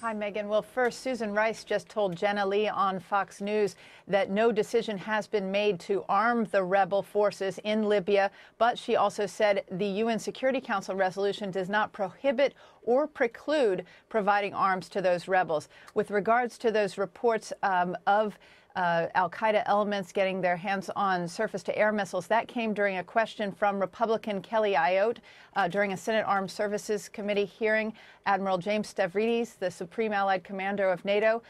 Hi, Megan. Well, first, Susan Rice just told Jenna Lee on Fox News that no decision has been made to arm the rebel forces in Libya. But she also said the UN Security Council resolution does not prohibit or preclude providing arms to those rebels. With regards to those reports of Al Qaeda elements getting their hands on surface-to-air missiles, that came during a question from Republican Kelly Ayotte during a Senate Armed Services Committee hearing. Admiral James Stavridis, the Supreme Allied Commander of NATO,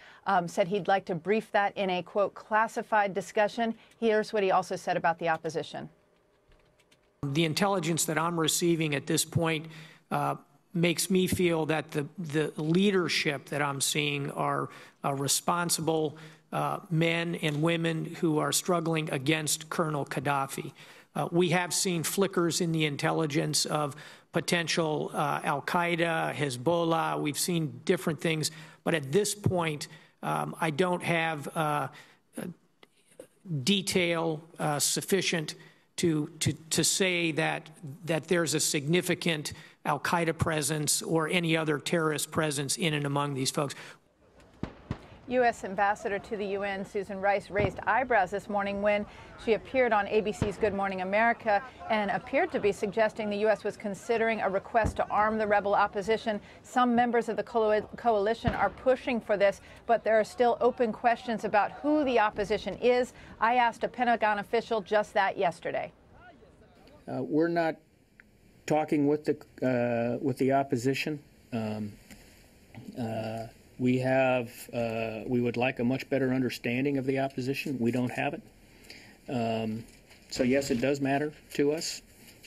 said he'd like to brief that in a, quote, classified discussion. Here's what he also said about the opposition. The intelligence that I'm receiving at this point makes me feel that the leadership that I'm seeing are responsible men and women who are struggling against Colonel Qaddafi. We have seen flickers in the intelligence of potential Al Qaeda, Hezbollah. We've seen different things, but at this point, I don't have detail sufficient to say that there's a significant Al Qaeda presence or any other terrorist presence in and among these folks. U.S. Ambassador to the UN, Susan Rice, raised eyebrows this morning when she appeared on ABC's Good Morning America and appeared to be suggesting the U.S. was considering a request to arm the rebel opposition. Some members of the coalition are pushing for this, but there are still open questions about who the opposition is. I asked a Pentagon official just that yesterday. We're not talking with the opposition. We would like a much better understanding of the opposition. We don't have it. So yes, it does matter to us,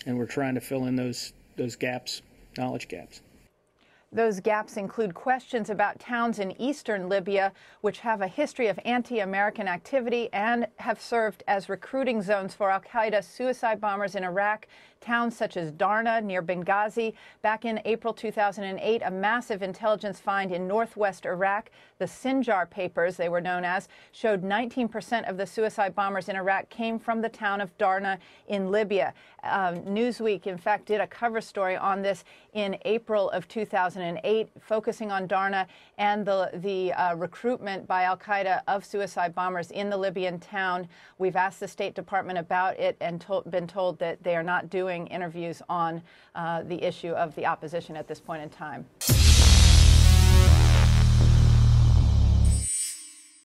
and we're trying to fill in those gaps, knowledge gaps. Those gaps include questions about towns in eastern Libya, which have a history of anti-American activity and have served as recruiting zones for Al Qaeda suicide bombers in Iraq. Towns such as Darna near Benghazi. Back in April 2008, a massive intelligence find in northwest Iraq, the Sinjar Papers, they were known as, showed 19% of the suicide bombers in Iraq came from the town of Darna in Libya. Newsweek, in fact, did a cover story on this in April of 2008, focusing on Darna and the recruitment by Al Qaeda of suicide bombers in the Libyan town. We've asked the State Department about it and been told that they are not doing interviews on the issue of the opposition at this point in time.